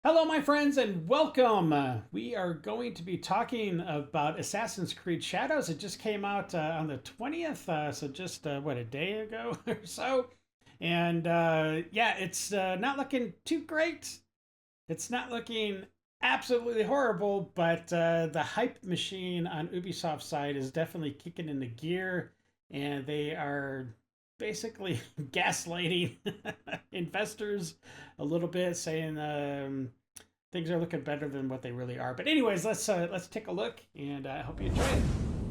Hello, my friends, and welcome. We are going to be talking about Assassin's Creed Shadows. It just came out on the 20th, so just, a day ago or so. And yeah, it's not looking too great. It's not looking absolutely horrible, but the hype machine on Ubisoft's side is definitely kicking into gear, and they are basically gaslighting investors a little bit, saying things are looking better than what they really are. But anyways, let's take a look, and I hope you enjoy it.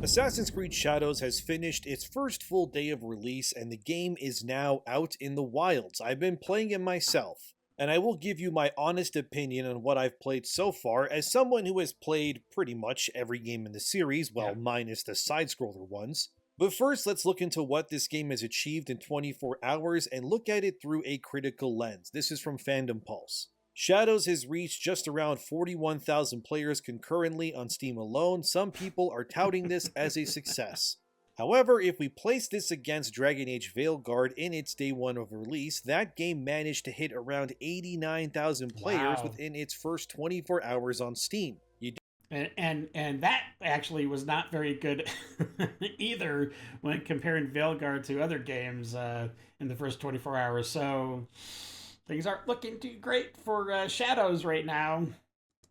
Assassin's Creed Shadows has finished its first full day of release, and the game is now out in the wilds. I've been playing it myself, and I will give you my honest opinion on what I've played so far as someone who has played pretty much every game in the series, well, Yeah. minus the side-scroller ones. But first, let's look into what this game has achieved in 24 hours and look at it through a critical lens. This is from Fandom Pulse. Shadows has reached just around 41,000 players concurrently on Steam alone. Some people are touting this as a success. However, if we place this against Dragon Age Veilguard in its day one of release, that game managed to hit around 89,000 players Wow. within its first 24 hours on Steam. And that actually was not very good either when comparing Veilguard to other games in the first 24 hours. So things aren't looking too great for Shadows right now.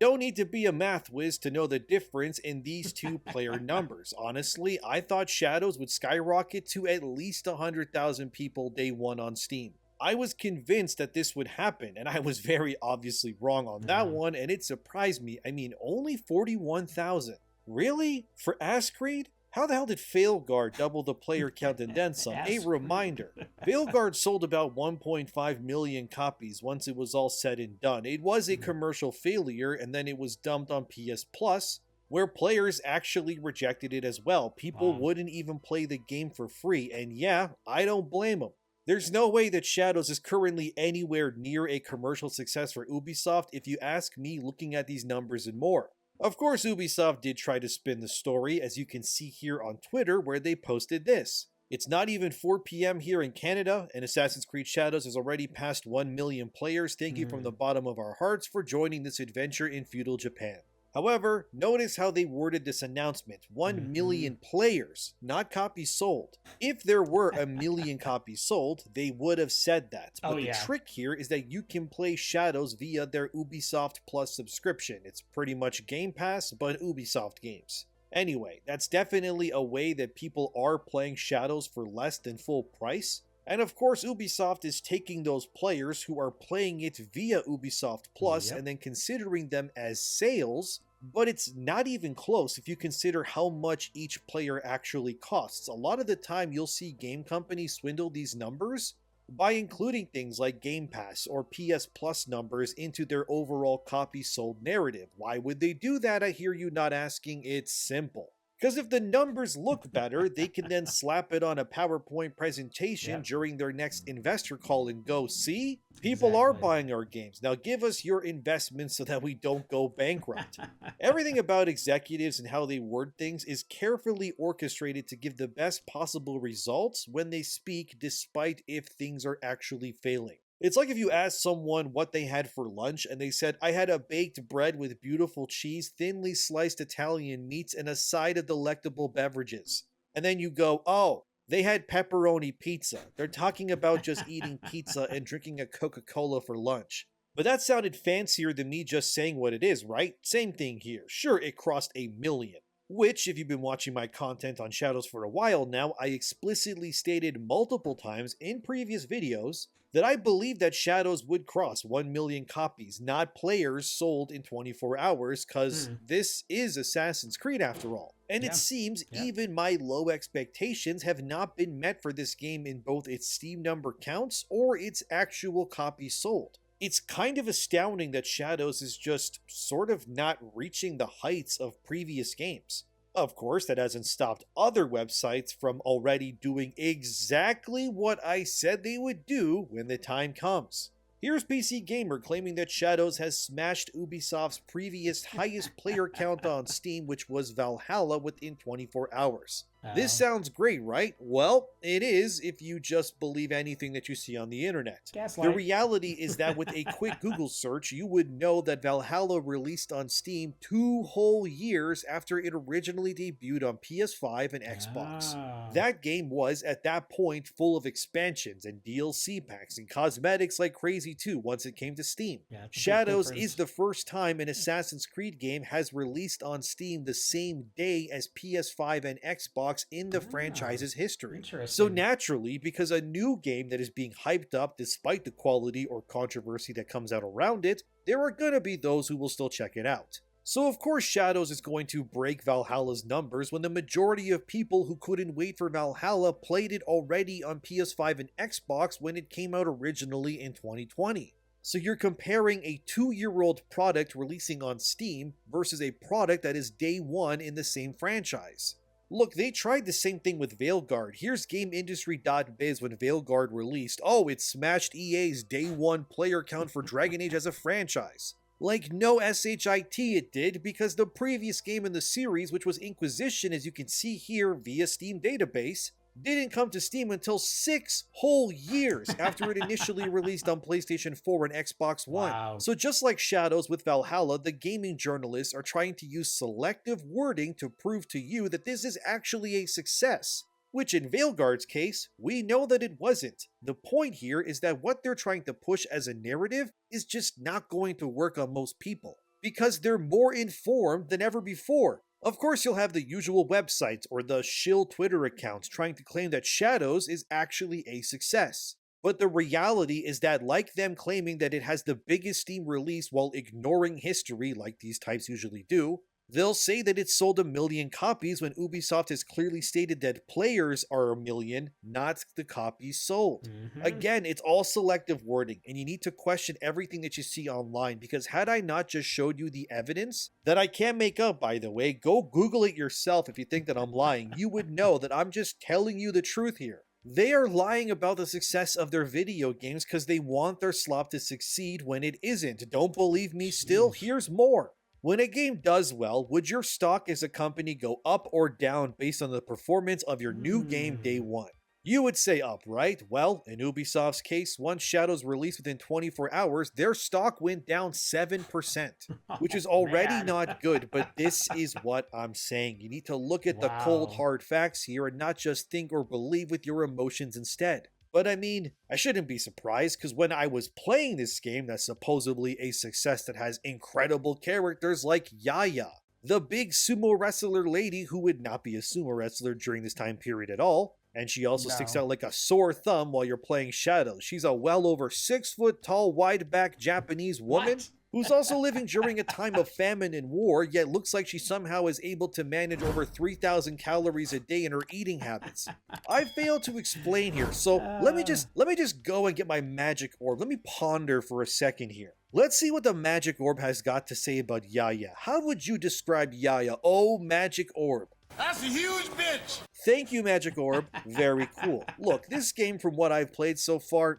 Don't need to be a math whiz to know the difference in these two player numbers. Honestly, I thought Shadows would skyrocket to at least 100,000 people day one on Steam. I was convinced that this would happen, and I was very obviously wrong on that Mhm. one, and it surprised me. I mean, only 41,000. Really? For Ascreed? How the hell did Failguard double the player count and then some? A Ass. reminder. Veilguard sold about 1.5 million copies once it was all said and done. It was a commercial failure, and then it was dumped on PS Plus, where players actually rejected it as well. People Wow. wouldn't even play the game for free, and yeah, I don't blame them. There's no way that Shadows is currently anywhere near a commercial success for Ubisoft if you ask me looking at these numbers and more. Of course, Ubisoft did try to spin the story, as you can see here on Twitter, where they posted this. It's not even 4 p.m. here in Canada, and Assassin's Creed Shadows has already passed 1 million players. Thank you from the bottom of our hearts for joining this adventure in feudal Japan. However, notice how they worded this announcement. 1 million players, not copies sold. If there were a million copies sold, they would have said that. Oh But the yeah. trick here is that you can play Shadows via their Ubisoft Plus subscription. It's pretty much Game Pass, but Ubisoft games. Anyway, that's definitely a way that people are playing Shadows for less than full price. And of course, Ubisoft is taking those players who are playing it via Ubisoft Plus Yep. and then considering them as sales, but it's not even close if you consider how much each player actually costs. A lot of the time, you'll see game companies swindle these numbers by including things like Game Pass or PS Plus numbers into their overall copy sold narrative. Why would they do that? I hear you not asking. It's simple. Because if the numbers look better, they can then slap it on a PowerPoint presentation Yep. during their next investor call and go, see, people are Exactly. buying our games. Now give us your investments so that we don't go bankrupt. Everything about executives and how they word things is carefully orchestrated to give the best possible results when they speak, despite if things are actually failing. It's like if you asked someone what they had for lunch and they said, I had a baked bread with beautiful cheese, thinly sliced Italian meats, and a side of delectable beverages. And then you go, oh, they had pepperoni pizza. They're talking about just eating pizza and drinking a Coca-Cola for lunch. But that sounded fancier than me just saying what it is, right? Same thing here. Sure, it crossed a million. Which, if you've been watching my content on Shadows for a while now, I explicitly stated multiple times in previous videos that I believe that Shadows would cross 1 million copies, not players sold in 24 hours, cause Hmm. this is Assassin's Creed after all. And it Yeah. seems Yeah. even my low expectations have not been met for this game in both its Steam number counts or its actual copies sold. It's kind of astounding that Shadows is just sort of not reaching the heights of previous games. Of course, that hasn't stopped other websites from already doing exactly what I said they would do when the time comes. Here's PC Gamer claiming that Shadows has smashed Ubisoft's previous highest player count on Steam, which was Valhalla, within 24 hours. This Oh, sounds great, right? Well, it is if you just believe anything that you see on the internet. The gaslight. reality is that with a quick Google search, you would know that Valhalla released on Steam 2 whole years after it originally debuted on PS5 and Xbox. Oh, That game was, at that point, full of expansions and DLC packs and cosmetics like crazy too once it came to Steam. yeah, it's a big Shadows is difference. the first time an Assassin's Creed game has released on Steam the same day as PS5 and Xbox in the Ah, franchise's history. So interesting. naturally, because a new game that is being hyped up despite the quality or controversy that comes out around it, there are gonna be those who will still check it out. So of course Shadows is going to break Valhalla's numbers when the majority of people who couldn't wait for Valhalla played it already on PS5 and Xbox when it came out originally in 2020. So you're comparing a 2-year-old product releasing on Steam versus a product that is day one in the same franchise. Look, they tried the same thing with Veilguard. Here's GameIndustry.biz when Veilguard released. Oh, it smashed EA's day one player count for Dragon Age as a franchise. Like no shit it did, because the previous game in the series, which was Inquisition as you can see here via Steam database, didn't come to Steam until 6 whole years after it initially released on PlayStation 4 and Xbox One. Wow. So just like Shadows with Valhalla, the gaming journalists are trying to use selective wording to prove to you that this is actually a success. Which in Veilguard's case, we know that it wasn't. The point here is that what they're trying to push as a narrative is just not going to work on most people, because they're more informed than ever before. Of course, you'll have the usual websites or the shill Twitter accounts trying to claim that Shadows is actually a success. But the reality is that, like them claiming that it has the biggest Steam release while ignoring history like these types usually do, they'll say that it sold 1 million copies when Ubisoft has clearly stated that players are 1 million, not the copies sold. Mm-hmm. Again, it's all selective wording, and you need to question everything that you see online, because had I not just showed you the evidence, that I can't make up by the way, go Google it yourself if you think that I'm lying, you would know that I'm just telling you the truth here. They are lying about the success of their video games because they want their slop to succeed when it isn't. Don't believe me still? Jeez. Here's more. When a game does well, would your stock as a company go up or down based on the performance of your new game day one? You would say up, right? Well, in Ubisoft's case, once Shadows released within 24 hours, their stock went down 7%, which is already Man. not good, but this is what I'm saying. You need to look at the cold, Wow. hard facts here and not just think or believe with your emotions instead. But I mean, I shouldn't be surprised, because when I was playing this game that's supposedly a success that has incredible characters like Yaya, the big sumo wrestler lady who would not be a sumo wrestler during this time period at all, and she also sticks No. out like a sore thumb while you're playing Shadows. She's a well over 6 foot tall, wide back Japanese woman What? who's also living during a time of famine and war, yet looks like she somehow is able to manage over 3,000 calories a day in her eating habits. I fail to explain here, so let me just go and get my magic orb. Let me ponder for a second here. Let's see what the magic orb has got to say about Yaya. How would you describe Yaya? Oh, magic orb. That's a huge bitch. Thank you, magic orb. Very cool. Look, this game, from what I've played so far,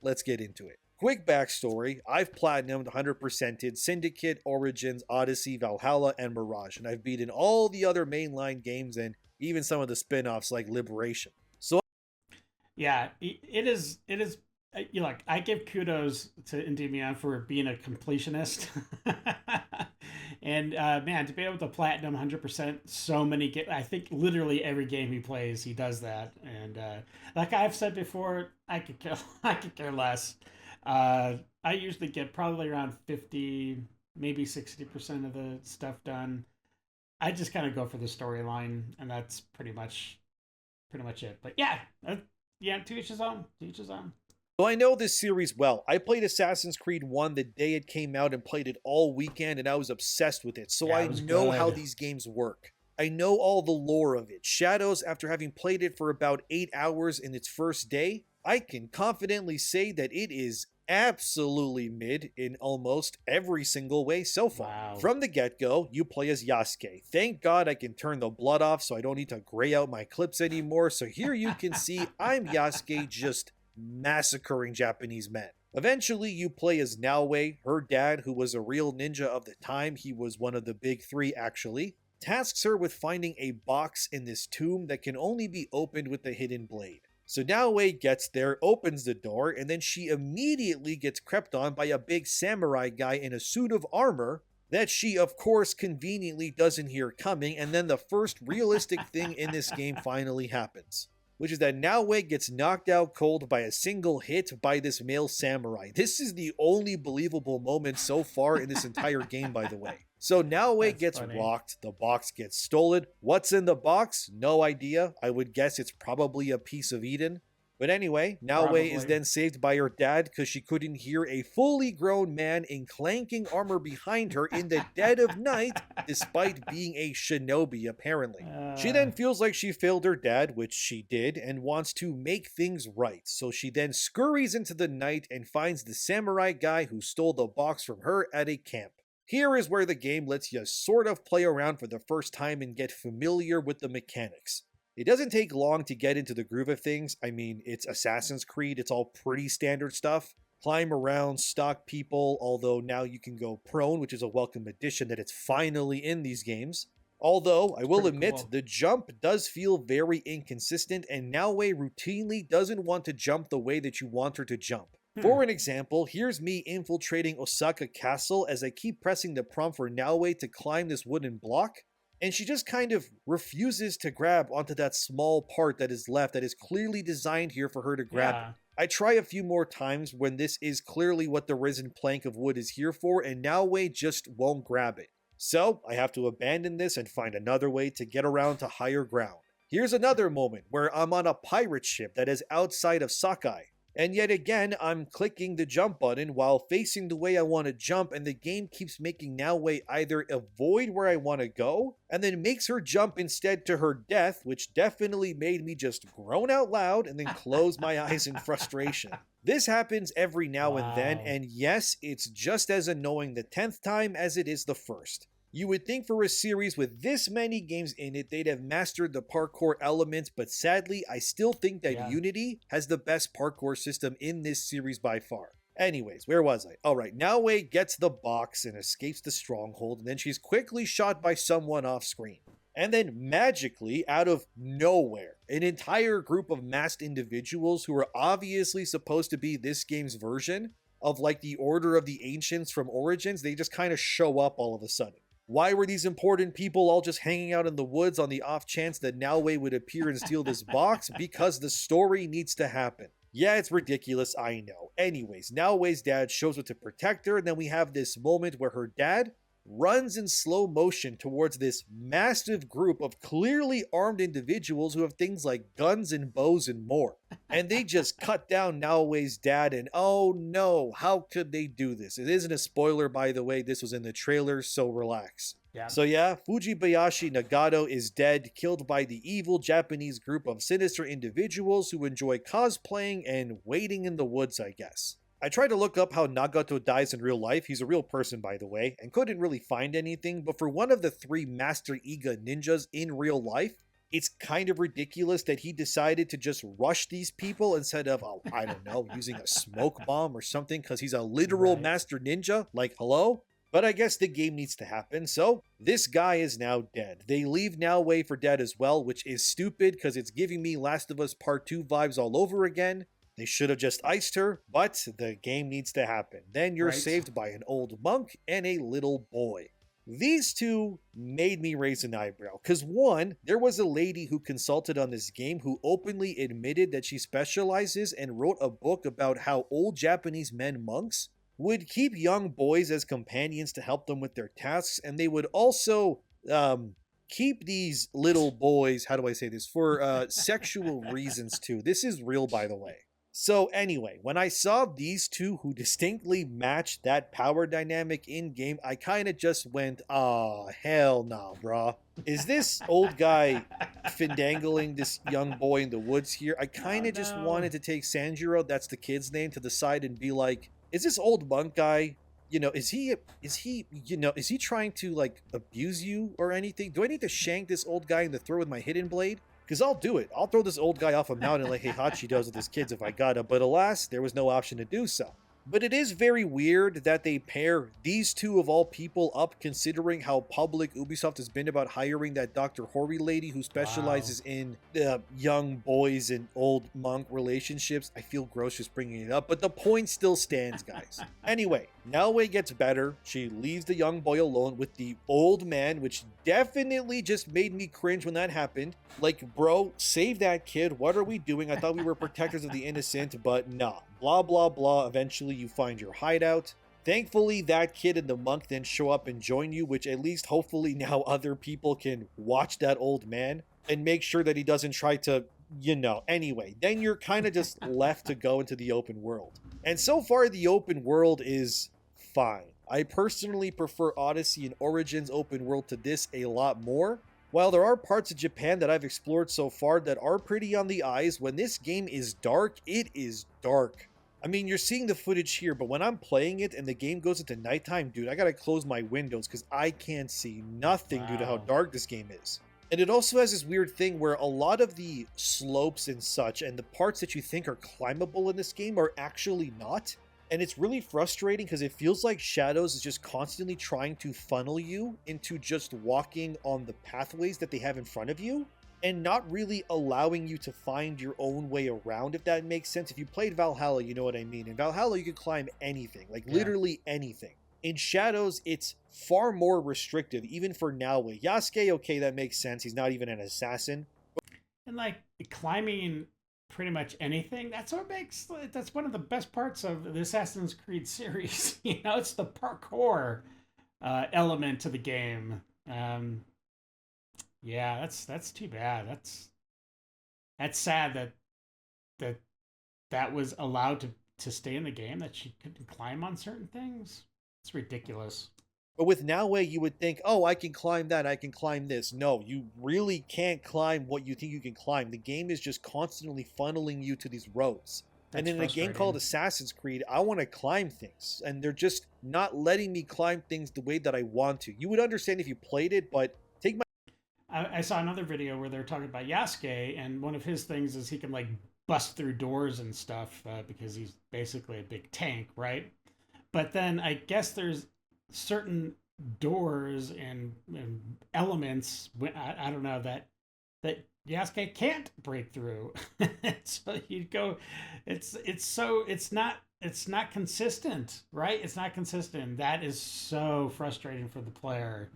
let's get into it. Quick backstory, I've platinumed 100%ed Syndicate, Origins, Odyssey, Valhalla, and Mirage, and I've beaten all the other mainline games and even some of the spin-offs like Liberation. So Yeah, it is. It is. You know, like, I give kudos to Endymion for being a completionist, and man, to be able to platinum 100% so many games. I think literally every game he plays, he does that. And like I've said before, I could care. I could care less. I usually get probably around 50, maybe 60% of the stuff done. I just kind of go for the storyline, and that's pretty much it. But yeah, yeah, to each his own. To each his own. I know this series well. I played Assassin's Creed 1 the day it came out and played it all weekend, and I was obsessed with it. So Yeah, I it was know how good. these games work. I know all the lore of it. Shadows, after having played it for about 8 hours in its first day, I can confidently say that it is absolutely mid in almost every single way so far. Wow. From the get-go, you play as Yasuke. Thank God I can turn the blood off so I don't need to gray out my clips anymore. So here you can see I'm Yasuke just massacring Japanese men. Eventually, you play as Naoe, her dad, who was a real ninja of the time. He was one of the big three, actually. tasks her with finding a box in this tomb that can only be opened with the hidden blade. So Naoe gets there, opens the door, and then she immediately gets crept on by a big samurai guy in a suit of armor that she, of course, conveniently doesn't hear coming, and then the first realistic thing in this game finally happens, which is that Naoe gets knocked out cold by a single hit by this male samurai. This is the only believable moment so far in this entire game, by the way. So Naoe gets rocked, the box gets stolen. What's in the box? No idea. I would guess it's probably a piece of Eden. But anyway, Naoe is then saved by her dad because she couldn't hear a fully grown man in clanking armor behind her in the dead of night, despite being a shinobi, apparently. She then feels like she failed her dad, which she did, and wants to make things right. So she then scurries into the night and finds the samurai guy who stole the box from her at a camp. Here is where the game lets you sort of play around for the first time and get familiar with the mechanics. It doesn't take long to get into the groove of things. I mean, it's Assassin's Creed, it's all pretty standard stuff. Climb around, stalk people, although now you can go prone, which is a welcome addition that it's finally in these games. Although, I will admit, the jump does feel very inconsistent, and Naoe routinely doesn't want to jump the way that you want her to jump. For an example, here's me infiltrating Osaka Castle as I keep pressing the prompt for Naoe to climb this wooden block, and she just kind of refuses to grab onto that small part that is left that is clearly designed here for her to grab it. I try a few more times when this is clearly what the risen plank of wood is here for, and Naoe just won't grab it. So I have to abandon this and find another way to get around to higher ground. Here's another moment where I'm on a pirate ship that is outside of Sakai. And yet again, I'm clicking the jump button while facing the way I want to jump, and the game keeps making Naoe either avoid where I want to go, and then makes her jump instead to her death, which definitely made me just groan out loud and then close my eyes in frustration. This happens every now and then, and yes, it's just as annoying the 10th time as it is the first. You would think for a series with this many games in it, they'd have mastered the parkour elements, but sadly, I still think that Unity has the best parkour system in this series by far. Anyways, where was I? Alright, Naoe gets the box and escapes the stronghold, and then she's quickly shot by someone off screen. And then magically, out of nowhere, an entire group of masked individuals who are obviously supposed to be this game's version of like the Order of the Ancients from Origins, they just kind of show up all of a sudden. Why were these important people all just hanging out in the woods on the off chance that Naoe would appear and steal this box? Because the story needs to happen. Yeah, it's ridiculous, I know. Anyways, Naoe's dad shows up to protect her, and then we have this moment where her dad runs in slow motion towards this massive group of clearly armed individuals who have things like guns and bows and more. And they just cut down Naoe's dad, and oh no, how could they do this? It isn't a spoiler, by the way, this was in the trailer, so relax. So yeah, Fujibayashi Nagato is dead, killed by the evil Japanese group of sinister individuals who enjoy cosplaying and waiting in the woods, I guess. I tried to look up how Nagato dies in real life. He's a real person, by the way, and couldn't really find anything, but for one of the 3 Master Iga ninjas in real life, it's kind of ridiculous that he decided to just rush these people instead of, I don't know, using a smoke bomb or something, because he's a literal Master Ninja. Like, hello? But I guess the game needs to happen, so this guy is now dead. They leave Naoe for dead as well, which is stupid because it's giving me Last of Us Part 2 vibes all over again. They should have just iced her, but the game needs to happen. Then you're saved by an old monk and a little boy. These two made me raise an eyebrow, because one, there was a lady who consulted on this game who openly admitted that she specializes and wrote a book about how old Japanese men monks would keep young boys as companions to help them with their tasks, and they would also keep these little boys, how do I say this, for sexual reasons too. This is real, by the way. So anyway, when I saw these two who distinctly matched that power dynamic in-game, I kind of just went, oh, hell nah, brah. Is this old guy findangling this young boy in the woods here? I kind of just wanted to take Sanjiro, that's the kid's name, to the side and be like, is this old monk guy, you know, is he trying to, like, abuse you or anything? Do I need to shank this old guy in the throat with my hidden blade? Because I'll do it. I'll throw this old guy off a mountain like Heihachi does with his kids if I gotta, but alas, there was no option to do so. But it is very weird that they pair these two of all people up, considering how public Ubisoft has been about hiring that Dr. Hori lady who specializes in young boys and old monk relationships. I feel gross just bringing it up, but the point still stands, guys. Anyway, Naoe gets better. She leaves the young boy alone with the old man, which definitely just made me cringe when that happened. Like, bro, save that kid. What are we doing? I thought we were protectors of the innocent, but nah. Blah, blah, blah. Eventually, you find your hideout. Thankfully, that kid and the monk then show up and join you, which at least hopefully now other people can watch that old man and make sure that he doesn't try to, anyway. Then you're kind of just left to go into the open world. And so far, the open world is fine. I personally prefer Odyssey and Origins open world to this a lot more. While there are parts of Japan that I've explored so far that are pretty on the eyes, when this game is dark, it is dark. I mean, you're seeing the footage here, but when I'm playing it and the game goes into nighttime, dude, I gotta close my windows because I can't see nothing due to how dark this game is. And it also has this weird thing where a lot of the slopes and such and the parts that you think are climbable in this game are actually not. And it's really frustrating because it feels like Shadows is just constantly trying to funnel you into just walking on the pathways that they have in front of you and not really allowing you to find your own way around, if that makes sense. If you played Valhalla, you know what I mean. In Valhalla, you can climb anything, like literally anything. In Shadows, it's far more restrictive, even for Naoe. Yasuke, okay, that makes sense. He's not even an assassin. And like climbing pretty much anything, that's one of the best parts of the Assassin's Creed series. It's the parkour element to the game. Yeah, that's too bad. That's sad that was allowed to stay in the game, that she couldn't climb on certain things. It's ridiculous. But with Naoe, you would think, oh, I can climb that, I can climb this. No, you really can't climb what you think you can climb. The game is just constantly funneling you to these roads. And in a game called Assassin's Creed, I want to climb things, and they're just not letting me climb things the way that I want to. You would understand if you played it, but take my... I saw another video where they're talking about Yasuke, and one of his things is he can like bust through doors and stuff because he's basically a big tank, right? But then I guess there's certain doors and elements, I don't know, that Yasuke can't break through. So you go, it's not consistent, right? It's not consistent. That is so frustrating for the player.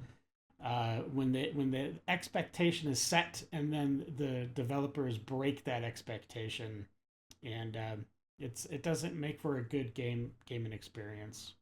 When the expectation is set and then the developers break that expectation, and it doesn't make for a good gaming experience.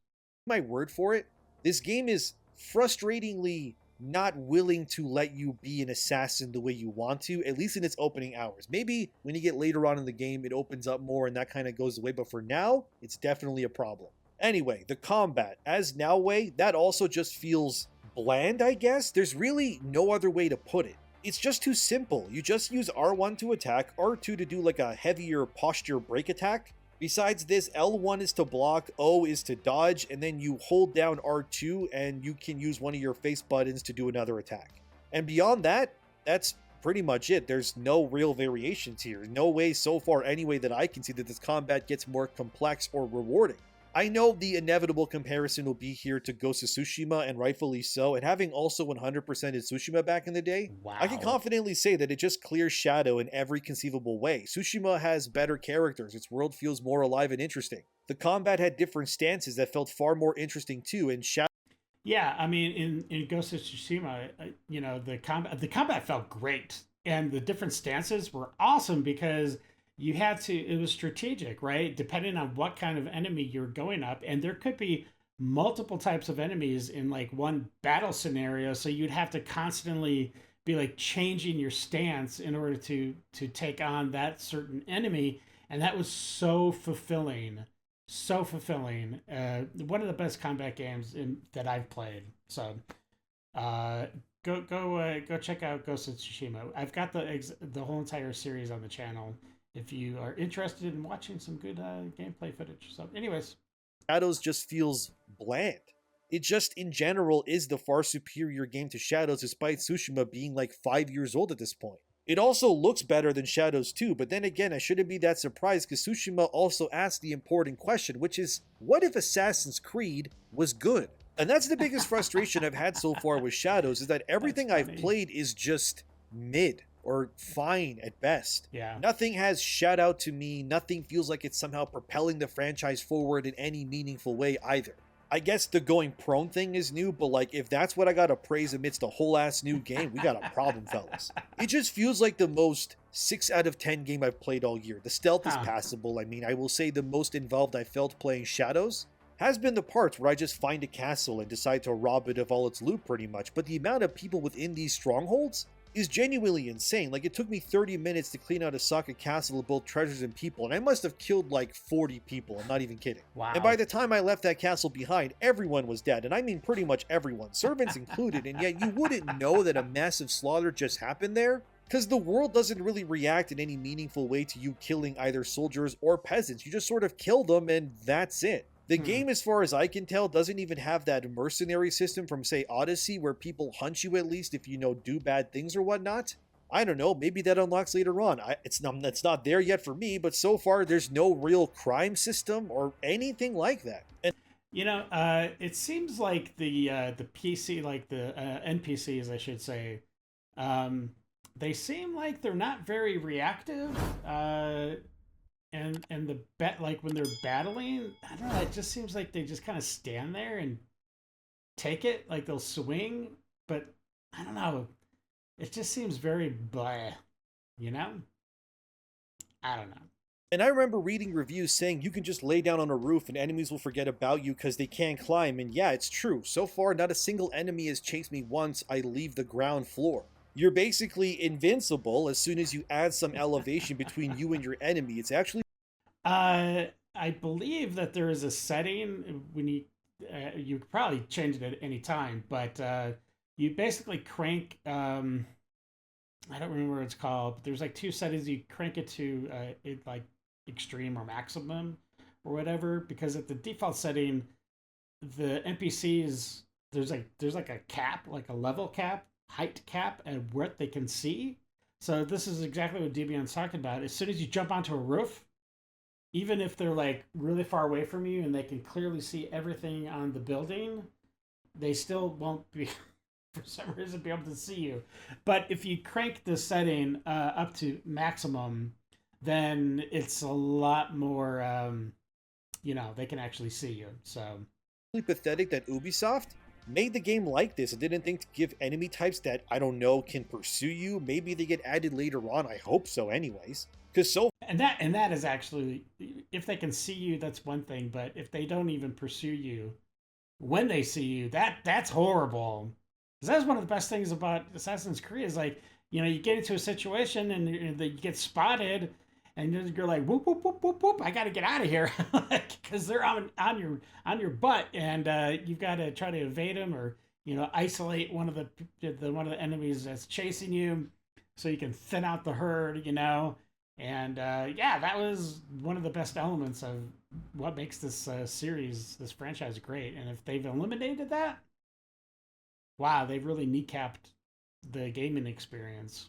My word for it, this game is frustratingly not willing to let you be an assassin the way you want to, at least in its opening hours. Maybe when you get later on in the game, it opens up more and that kind of goes away, but for now, it's definitely a problem. Anyway, the combat. As Naoe, that also just feels bland, I guess. There's really no other way to put it. It's just too simple. You just use R1 to attack, R2 to do like a heavier posture break attack. Besides this, L1 is to block, O is to dodge, and then you hold down R2 and you can use one of your face buttons to do another attack. And beyond that, that's pretty much it. There's no real variations here. No way so far anyway that I can see that this combat gets more complex or rewarding. I know the inevitable comparison will be here to Ghost of Tsushima, and rightfully so, and having also 100%ed Tsushima back in the day, Wow. I can confidently say that it just clears Shadow in every conceivable way. Tsushima has better characters, its world feels more alive and interesting. The combat had different stances that felt far more interesting too, and Shadow... Yeah, I mean, in Ghost of Tsushima, the combat felt great, and the different stances were awesome because it was strategic, right? Depending on what kind of enemy you're going up, and there could be multiple types of enemies in like one battle scenario, so you'd have to constantly be like changing your stance in order to take on that certain enemy, and that was so fulfilling. One of the best combat games that I've played. So go check out Ghost of Tsushima. I've got the whole entire series on the channel if you are interested in watching some good gameplay footage. So anyways, Shadows just feels bland. It just in general is the far superior game to Shadows, despite Tsushima being like 5 years old at this point. It also looks better than Shadows 2, but then again, I shouldn't be that surprised because Tsushima also asked the important question, which is, what if Assassin's Creed was good? And that's the biggest frustration I've had so far with Shadows, is that everything I've played is just mid or fine at best. Yeah. Nothing has shout out to me, nothing feels like it's somehow propelling the franchise forward in any meaningful way either. I guess the going prone thing is new, but like, if that's what I gotta praise amidst a whole ass new game, we got a problem, fellas. It just feels like the most 6 out of 10 game I've played all year. The stealth is passable. I mean, I will say the most involved I felt playing Shadows has been the parts where I just find a castle and decide to rob it of all its loot pretty much, but the amount of people within these strongholds is genuinely insane. Like, it took me 30 minutes to clean out Osaka Castle of both treasures and people, and I must have killed like 40 people, I'm not even kidding. Wow. And by the time I left that castle behind, everyone was dead, and I mean pretty much everyone, servants included, and yet you wouldn't know that a massive slaughter just happened there, because the world doesn't really react in any meaningful way to you killing either soldiers or peasants. You just sort of kill them, and that's it. The game, as far as I can tell, doesn't even have that mercenary system from, say, Odyssey, where people hunt you at least if you do bad things or whatnot. I don't know, maybe that unlocks later on. It's not there yet for me, but so far there's no real crime system or anything like that. And it seems like the PC, like the NPCs, I should say, they seem like they're not very reactive. And the like when they're battling, I don't know, it just seems like they just kind of stand there and take it, like they'll swing, but I don't know, it just seems very blah, I don't know. And I remember reading reviews saying you can just lay down on a roof and enemies will forget about you because they can't climb, and yeah, it's true. So far, not a single enemy has chased me once I leave the ground floor. You're basically invincible as soon as you add some elevation between you and your enemy. It's actually... I believe that there is a setting when you could probably change it at any time, but you basically crank, I don't remember what it's called, but there's like 2 settings. You crank it to like extreme or maximum or whatever, because at the default setting, the NPCs, there's like a cap, like a level cap, height cap, and what they can see. So this is exactly what Debion's talking about. As soon as you jump onto a roof, even if they're like really far away from you and they can clearly see everything on the building, they still won't be, for some reason, be able to see you. But if you crank the setting up to maximum, then it's a lot more, they can actually see you. So pathetic that Ubisoft made the game like this and didn't think to give enemy types that, I don't know, can pursue you. Maybe they get added later on. I hope so anyways. And that is actually, if they can see you, that's one thing, but if they don't even pursue you when they see you, that's horrible. Because that's one of the best things about Assassin's Creed is, like, you get into a situation and you get spotted and you're like, whoop, whoop, whoop, whoop, whoop, I got to get out of here, because they're on your butt, and you've got to try to evade them or isolate one of the enemies that's chasing you, so you can thin out the herd, And that was one of the best elements of what makes this this franchise great. And if they've eliminated that, wow, they've really kneecapped the gaming experience.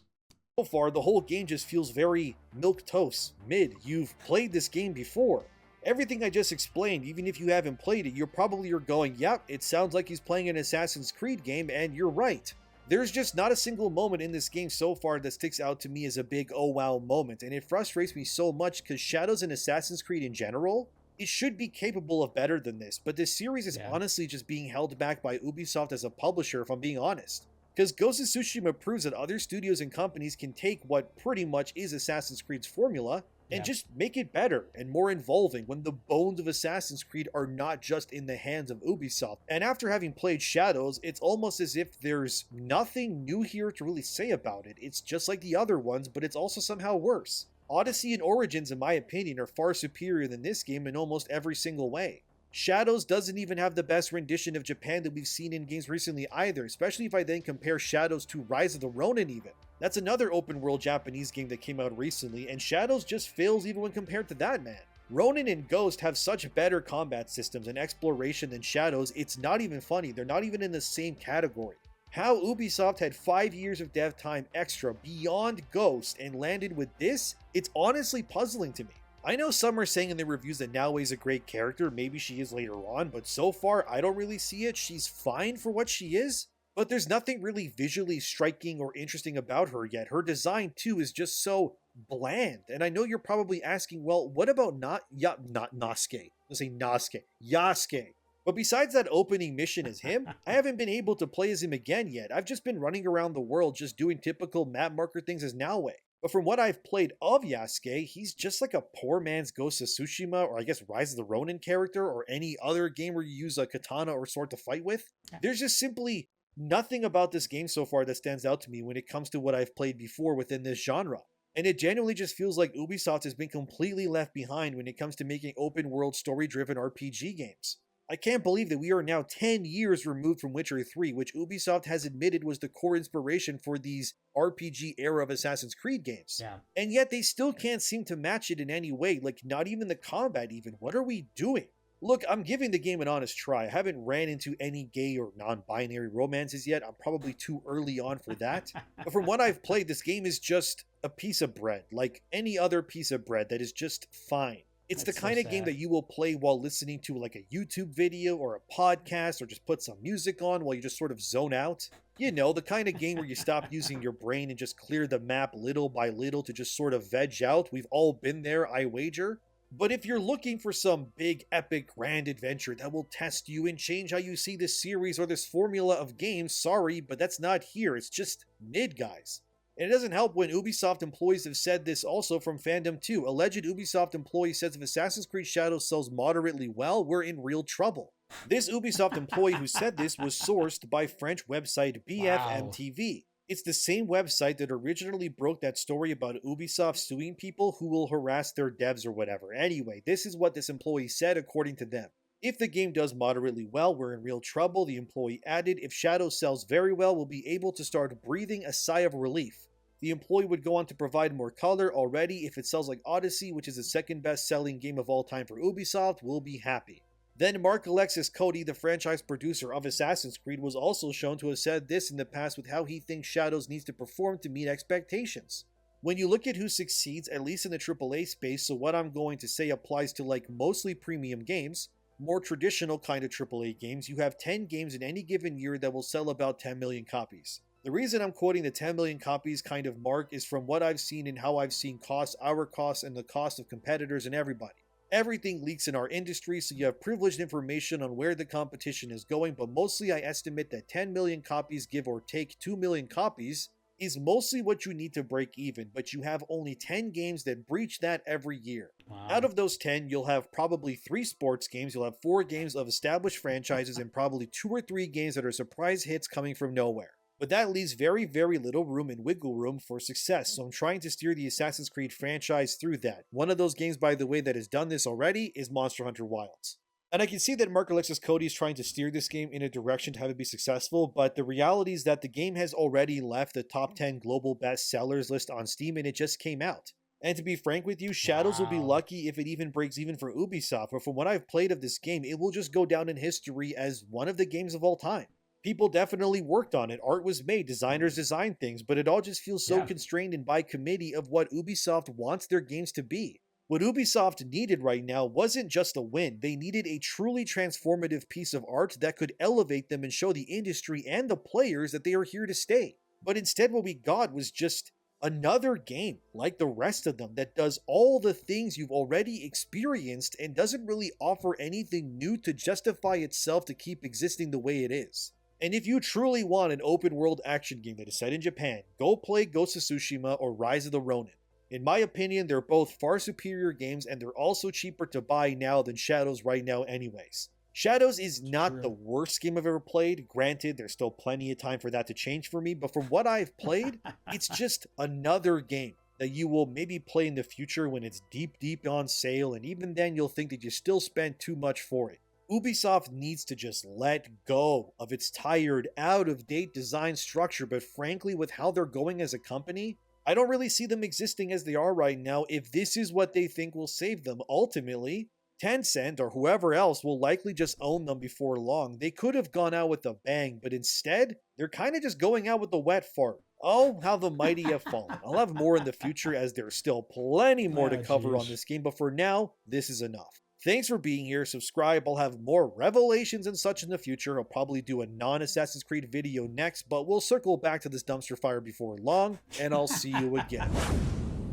So far, the whole game just feels very milquetoast, mid. You've played this game before. Everything I just explained, even if you haven't played it, you're going, yep, it sounds like he's playing an Assassin's Creed game, and you're right. There's just not a single moment in this game so far that sticks out to me as a big oh wow moment, and it frustrates me so much because Shadows and Assassin's Creed in general, it should be capable of better than this, but this series is honestly just being held back by Ubisoft as a publisher, if I'm being honest. Because Ghost of Tsushima proves that other studios and companies can take what pretty much is Assassin's Creed's formula and just make it better and more involving when the bones of Assassin's Creed are not just in the hands of Ubisoft. And after having played Shadows, it's almost as if there's nothing new here to really say about it. It's just like the other ones, but it's also somehow worse. Odyssey and Origins, in my opinion, are far superior than this game in almost every single way. Shadows doesn't even have the best rendition of Japan that we've seen in games recently either, especially if I then compare Shadows to Rise of the Ronin even. That's another open world Japanese game that came out recently, and Shadows just fails even when compared to that, man. Ronin and Ghost have such better combat systems and exploration than Shadows, it's not even funny, they're not even in the same category. How Ubisoft had 5 years of dev time extra beyond Ghost and landed with this, it's honestly puzzling to me. I know some are saying in their reviews that Naoe's a great character, maybe she is later on, but so far I don't really see it. She's fine for what she is, but there's nothing really visually striking or interesting about her yet. Her design too is just so bland, and I know you're probably asking, well, what about not Nasuke? Let's say Nasuke. Yasuke. But besides that opening mission as him, I haven't been able to play as him again yet. I've just been running around the world just doing typical map marker things as Naoe. But from what I've played of Yasuke, he's just like a poor man's Ghost of Tsushima, or I guess Rise of the Ronin character, or any other game where you use a katana or sword to fight with. There's just simply nothing about this game so far that stands out to me when it comes to what I've played before within this genre. And it genuinely just feels like Ubisoft has been completely left behind when it comes to making open world story-driven RPG games. I can't believe that we are now 10 years removed from Witcher 3, which Ubisoft has admitted was the core inspiration for these RPG era of Assassin's Creed games. Yeah. And yet they still can't seem to match it in any way, like not even the combat even. What are we doing? Look, I'm giving the game an honest try. I haven't ran into any gay or non-binary romances yet. I'm probably too early on for that. But from what I've played, this game is just a piece of bread, like any other piece of bread that is just fine. It's the kind of game that you will play while listening to like a YouTube video or a podcast, or just put some music on while you just sort of zone out. You know, the kind of game where you stop using your brain and just clear the map little by little to just sort of veg out. We've all been there, I wager. But if you're looking for some big, epic, grand adventure that will test you and change how you see this series or this formula of games, sorry, but that's not here. It's just mid, guys. And it doesn't help when Ubisoft employees have said this also from fandom too. Alleged Ubisoft employee says if Assassin's Creed Shadows sells moderately well, we're in real trouble. This Ubisoft employee who said this was sourced by French website BFMTV. It's the same website that originally broke that story about Ubisoft suing people who will harass their devs or whatever. Anyway, this is what this employee said according to them. If the game does moderately well, we're in real trouble, the employee added. If Shadows sells very well, we'll be able to start breathing a sigh of relief. The employee would go on to provide more color. Already, if it sells like Odyssey, which is the second best-selling game of all time for Ubisoft, we'll be happy. Then Mark Alexis Cody, the franchise producer of Assassin's Creed, was also shown to have said this in the past with how he thinks Shadows needs to perform to meet expectations. When you look at who succeeds, at least in the AAA space, so what I'm going to say applies to like mostly premium games, more traditional kind of AAA games, you have 10 games in any given year that will sell about 10 million copies. The reason I'm quoting the 10 million copies kind of mark is from what I've seen and how I've seen costs, our costs, and the cost of competitors and everybody. Everything leaks in our industry, so you have privileged information on where the competition is going, but mostly I estimate that 10 million copies, give or take 2 million copies, is mostly what you need to break even, but you have only 10 games that breach that every year. Wow. Out of those 10, you'll have probably 3 sports games, you'll have 4 games of established franchises, and probably 2 or 3 games that are surprise hits coming from nowhere. But that leaves very, very little room and wiggle room for success, so I'm trying to steer the Assassin's Creed franchise through that. One of those games, by the way, that has done this already is Monster Hunter Wilds. And I can see that Mark Alexis Cody is trying to steer this game in a direction to have it be successful, but the reality is that the game has already left the top 10 global bestsellers list on Steam, and it just came out. And to be frank with you, Shadows will be lucky if it even breaks even for Ubisoft, but from what I've played of this game, it will just go down in history as one of the games of all time. People definitely worked on it, art was made, designers designed things, but it all just feels so constrained and by committee of what Ubisoft wants their games to be. What Ubisoft needed right now wasn't just a win, they needed a truly transformative piece of art that could elevate them and show the industry and the players that they are here to stay. But instead what we got was just another game, like the rest of them, that does all the things you've already experienced and doesn't really offer anything new to justify itself to keep existing the way it is. And if you truly want an open world action game that is set in Japan, go play Ghost of Tsushima or Rise of the Ronin. In my opinion, they're both far superior games and they're also cheaper to buy now than Shadows right now anyways. Shadows is not the worst game I've ever played. Granted, there's still plenty of time for that to change for me, but from what I've played, it's just another game that you will maybe play in the future when it's deep on sale, and even then you'll think that you still spent too much for it. Ubisoft needs to just let go of its tired, out-of-date design structure, but frankly, with how they're going as a company, I don't really see them existing as they are right now if this is what they think will save them ultimately. Tencent or whoever else will likely just own them before long. They could have gone out with a bang, but instead, they're kind of just going out with a wet fart. Oh, how the mighty have fallen. I'll have more in the future as there's still plenty more to cover on this game, but for now, this is enough. Thanks for being here. Subscribe. I'll have more revelations and such in the future. I'll probably do a non-Assassin's Creed video next, but we'll circle back to this dumpster fire before long, and I'll see you again.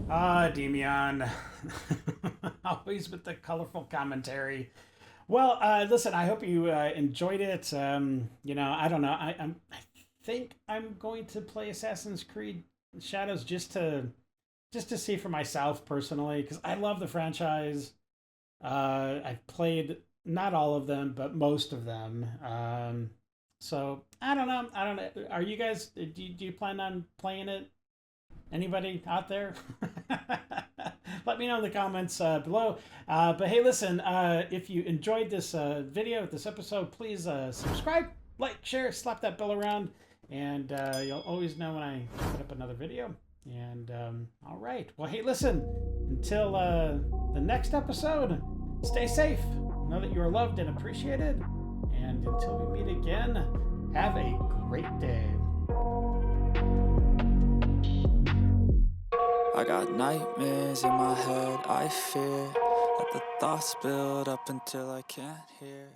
Ah, Demian. Always with the colorful commentary. Well, listen, I hope you enjoyed it. I don't know. I think I'm going to play Assassin's Creed Shadows just to see for myself personally, because I love the franchise. I've played not all of them, but most of them. So I don't know. Are you guys? Do you plan on playing it? Anybody out there? Let me know in the comments below. But hey, listen, if you enjoyed this video, this episode, please subscribe, like, share, slap that bell around, and you'll always know when I put up another video. And all right. Well, hey, listen, until the next episode, stay safe. Know that you are loved and appreciated. And until we meet again, have a great day. I got nightmares in my head, I fear. Let the thoughts build up until I can't hear.